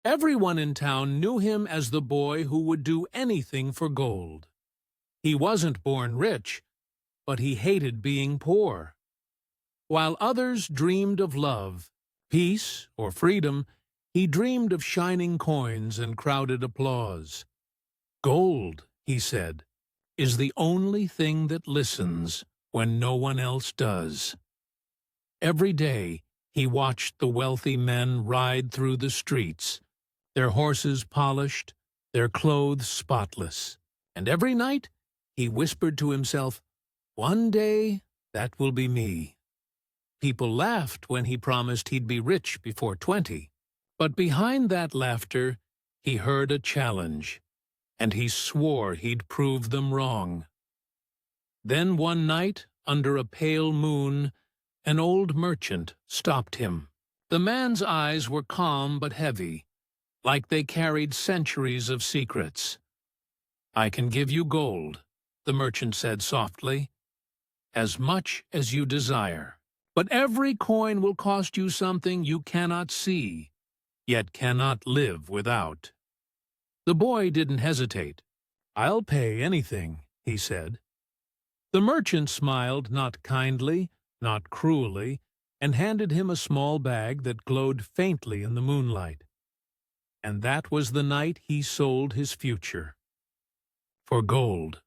Everyone in town knew him as the boy who would do anything for gold. He wasn't born rich, but he hated being poor. While others dreamed of love, peace, or freedom, he dreamed of shining coins and crowded applause. Gold, he said, is the only thing that listens when no one else does. Every day, he watched the wealthy men ride through the streets, their horses polished, their clothes spotless. And every night, he whispered to himself, "One day, that will be me." People laughed when he promised he'd be rich before 20. But behind that laughter, he heard a challenge, and he swore he'd prove them wrong. Then one night, under a pale moon, an old merchant stopped him. The man's eyes were calm but heavy, like they carried centuries of secrets. "I can give you gold," the merchant said softly, "as much as you desire. But every coin will cost you something you cannot see, yet cannot live without." The boy didn't hesitate. "I'll pay anything," he said. The merchant smiled, not kindly, not cruelly, and handed him a small bag that glowed faintly in the moonlight. And that was the night he sold his future for gold.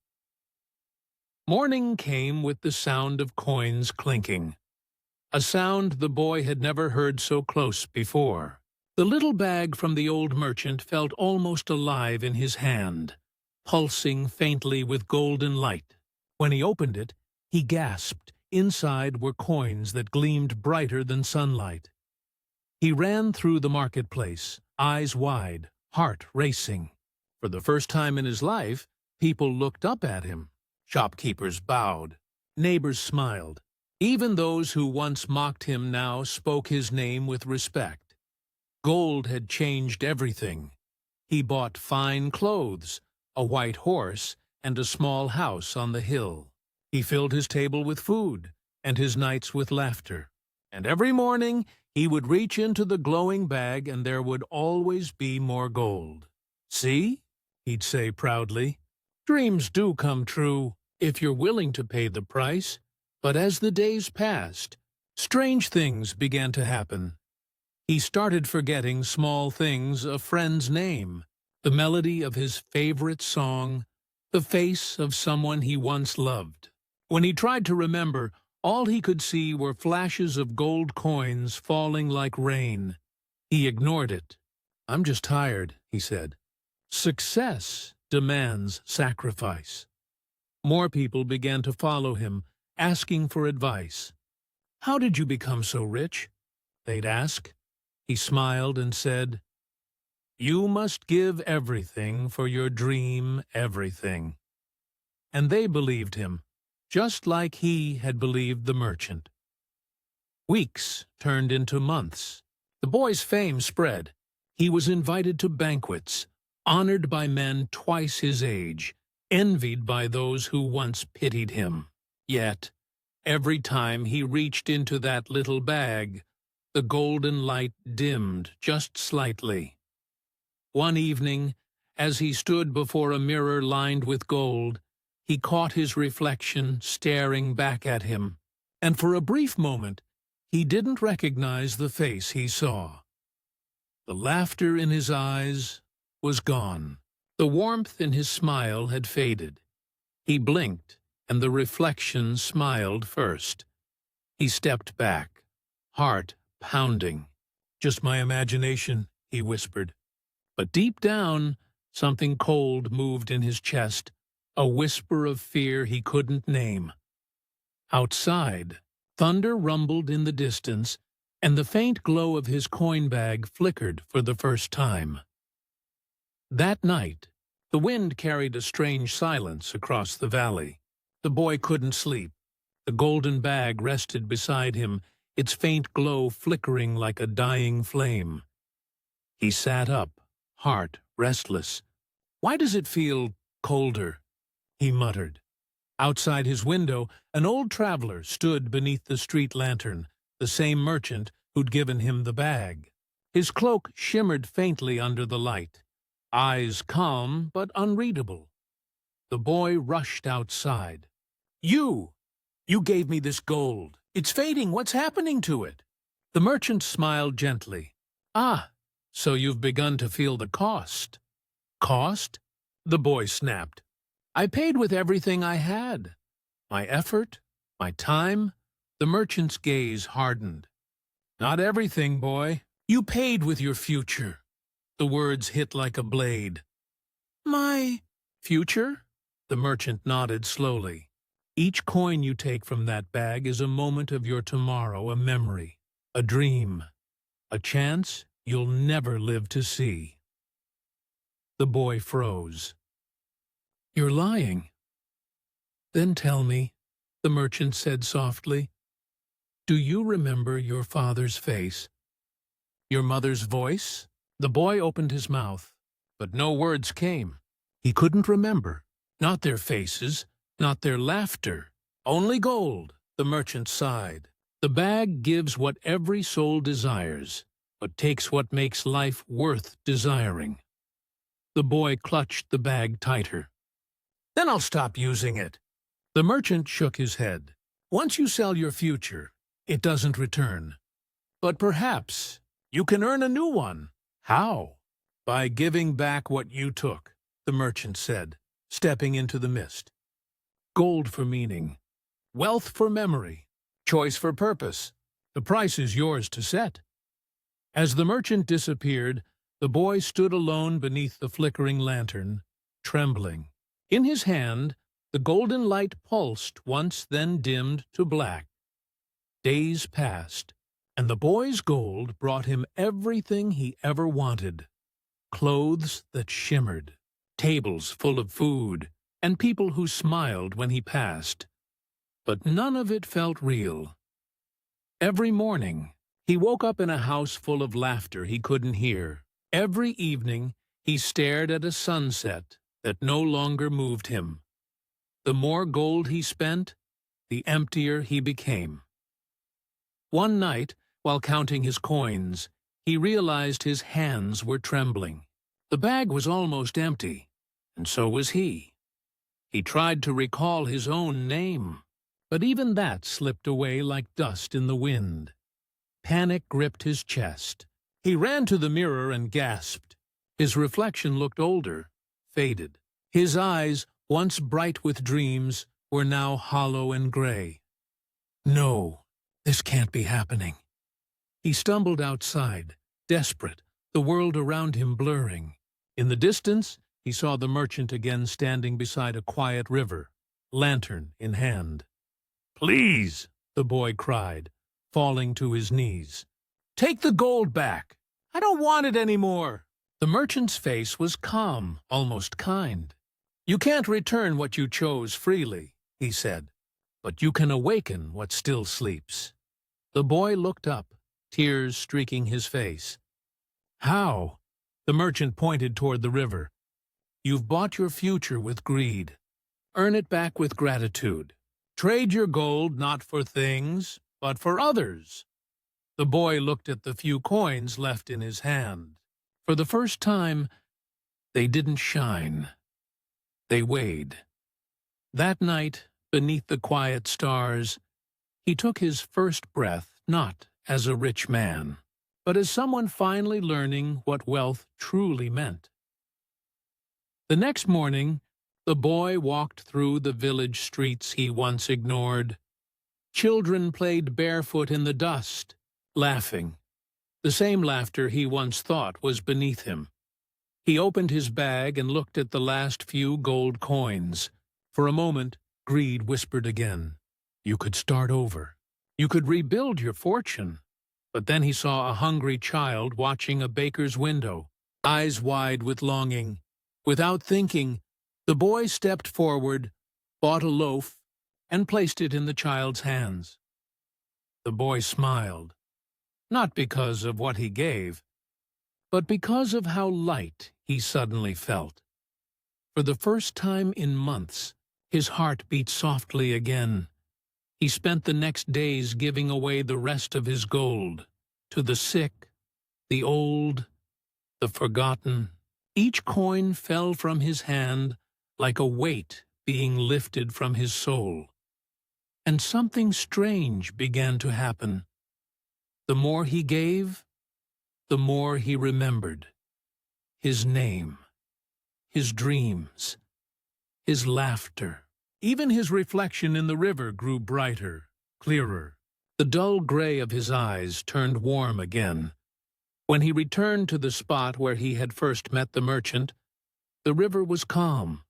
Morning came with the sound of coins clinking, a sound the boy had never heard so close before. The little bag from the old merchant felt almost alive in his hand, pulsing faintly with golden light. When he opened it, he gasped. Inside were coins that gleamed brighter than sunlight. He ran through the marketplace, eyes wide, heart racing. For the first time in his life, people looked up at him. Shopkeepers bowed. Neighbors smiled. Even those who once mocked him now spoke his name with respect. Gold had changed everything. He bought fine clothes, a white horse, and a small house on the hill. He filled his table with food, and his nights with laughter. And every morning he would reach into the glowing bag, and there would always be more gold. "See," he'd say proudly, "dreams do come true if you're willing to pay the price." But as the days passed, strange things began to happen. He started forgetting small things, a friend's name, the melody of his favorite song, the face of someone he once loved. When he tried to remember, all he could see were flashes of gold coins falling like rain. He ignored it. "I'm just tired," he said. Success demands sacrifice. More people began to follow him, asking for advice. "How did you become so rich?" they'd ask. He smiled and said, "You must give everything for your dream, everything." And they believed him, just like he had believed the merchant. Weeks turned into months. The boy's fame spread. He was invited to banquets, honored by men twice his age, envied by those who once pitied him. Yet, every time he reached into that little bag, the golden light dimmed just slightly. One evening, as he stood before a mirror lined with gold, he caught his reflection staring back at him, and for a brief moment he didn't recognize the face he saw. The laughter in his eyes was gone. The warmth in his smile had faded. He blinked, and the reflection smiled first. He stepped back, heart pounding. "Just my imagination," he whispered. But deep down, something cold moved in his chest, a whisper of fear he couldn't name. Outside, thunder rumbled in the distance, and the faint glow of his coin bag flickered for the first time. That night, the wind carried a strange silence across the valley. The boy couldn't sleep. The golden bag rested beside him, its faint glow flickering like a dying flame. He sat up, heart restless. "Why does it feel colder?" he muttered. Outside his window, an old traveler stood beneath the street lantern, the same merchant who'd given him the bag. His cloak shimmered faintly under the light, eyes calm but unreadable. The boy rushed outside. You! You gave me this gold. It's fading. What's happening to it? The merchant smiled gently. Ah, so you've begun to feel the cost. Cost? The boy snapped. I paid with everything I had. My effort, my time. The merchant's gaze hardened. Not everything, boy. You paid with your future. The words hit like a blade. My future? The merchant nodded slowly. Each coin you take from that bag is a moment of your tomorrow, a memory, a dream, a chance you'll never live to see. The boy froze. You're lying. Then tell me, the merchant said softly, do you remember your father's face? Your mother's voice? The boy opened his mouth, but no words came. He couldn't remember. Not their faces, not their laughter. Only gold, the merchant sighed. The bag gives what every soul desires, but takes what makes life worth desiring. The boy clutched the bag tighter. Then I'll stop using it. The merchant shook his head. Once you sell your future, it doesn't return. But perhaps you can earn a new one. How? By giving back what you took, the merchant said, stepping into the mist. Gold for meaning, wealth for memory, choice for purpose. The price is yours to set. As the merchant disappeared, the boy stood alone beneath the flickering lantern, trembling. In his hand, the golden light pulsed once, then dimmed to black. Days passed, and the boy's gold brought him everything he ever wanted. Clothes that shimmered, tables full of food, and people who smiled when he passed. But none of it felt real. Every morning, he woke up in a house full of laughter he couldn't hear. Every evening, he stared at a sunset that no longer moved him. The more gold he spent, the emptier he became. One night, while counting his coins, he realized his hands were trembling. The bag was almost empty, and so was he. He tried to recall his own name, but even that slipped away like dust in the wind. Panic gripped his chest. He ran to the mirror and gasped. His reflection looked older, faded. His eyes, once bright with dreams, were now hollow and gray. No, this can't be happening. He stumbled outside, desperate, the world around him blurring. In the distance, he saw the merchant again standing beside a quiet river, lantern in hand. "Please," the boy cried, falling to his knees. "Take the gold back. I don't want it anymore." The merchant's face was calm, almost kind. "You can't return what you chose freely," he said, "but you can awaken what still sleeps." The boy looked up, tears streaking his face. "How?" The merchant pointed toward the river. "You've bought your future with greed. Earn it back with gratitude. Trade your gold not for things, but for others." The boy looked at the few coins left in his hand. For the first time, they didn't shine. They weighed. That night, beneath the quiet stars, he took his first breath not as a rich man, but as someone finally learning what wealth truly meant. The next morning, the boy walked through the village streets he once ignored. Children played barefoot in the dust, laughing, the same laughter he once thought was beneath him. He opened his bag and looked at the last few gold coins. For a moment, greed whispered again. You could start over. You could rebuild your fortune. But then he saw a hungry child watching a baker's window, eyes wide with longing. Without thinking, the boy stepped forward, bought a loaf, and placed it in the child's hands. The boy smiled, not because of what he gave, but because of how light he suddenly felt. For the first time in months, his heart beat softly again. He spent the next days giving away the rest of his gold, to the sick, the old, the forgotten. Each coin fell from his hand like a weight being lifted from his soul. And something strange began to happen. The more he gave, the more he remembered. His name, his dreams, his laughter. Even his reflection in the river grew brighter, clearer. The dull gray of his eyes turned warm again. When he returned to the spot where he had first met the merchant, the river was calm,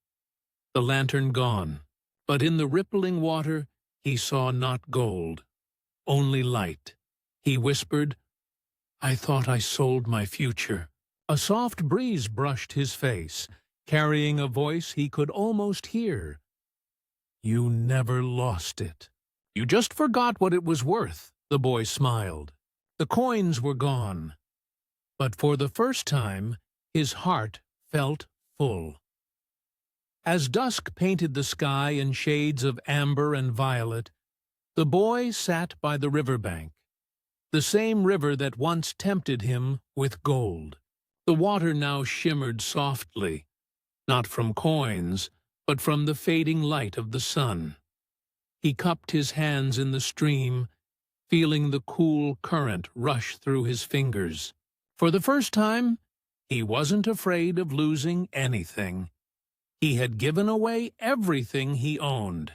the lantern gone, but in the rippling water he saw not gold, only light. He whispered, "I thought I sold my future." A soft breeze brushed his face, carrying a voice he could almost hear. "You never lost it. You just forgot what it was worth," the boy smiled. The coins were gone, but for the first time his heart felt full. As dusk painted the sky in shades of amber and violet, the boy sat by the riverbank, the same river that once tempted him with gold. The water now shimmered softly, not from coins, but from the fading light of the sun. He cupped his hands in the stream, feeling the cool current rush through his fingers. For the first time, he wasn't afraid of losing anything. He had given away everything he owned.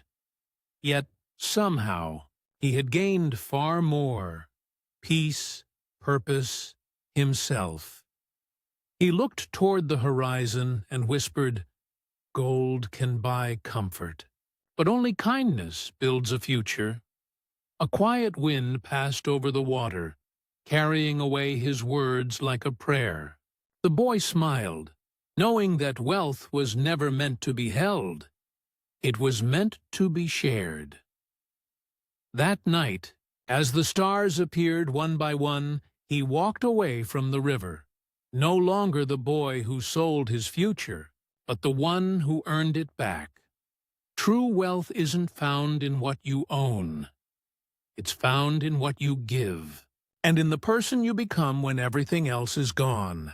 Yet, somehow, he had gained far more: peace, purpose, himself. He looked toward the horizon and whispered, "Gold can buy comfort, but only kindness builds a future." A quiet wind passed over the water, carrying away his words like a prayer. The boy smiled, knowing that wealth was never meant to be held. It was meant to be shared. That night, as the stars appeared one by one, he walked away from the river. No longer the boy who sold his future, but the one who earned it back. True wealth isn't found in what you own. It's found in what you give, and in the person you become when everything else is gone.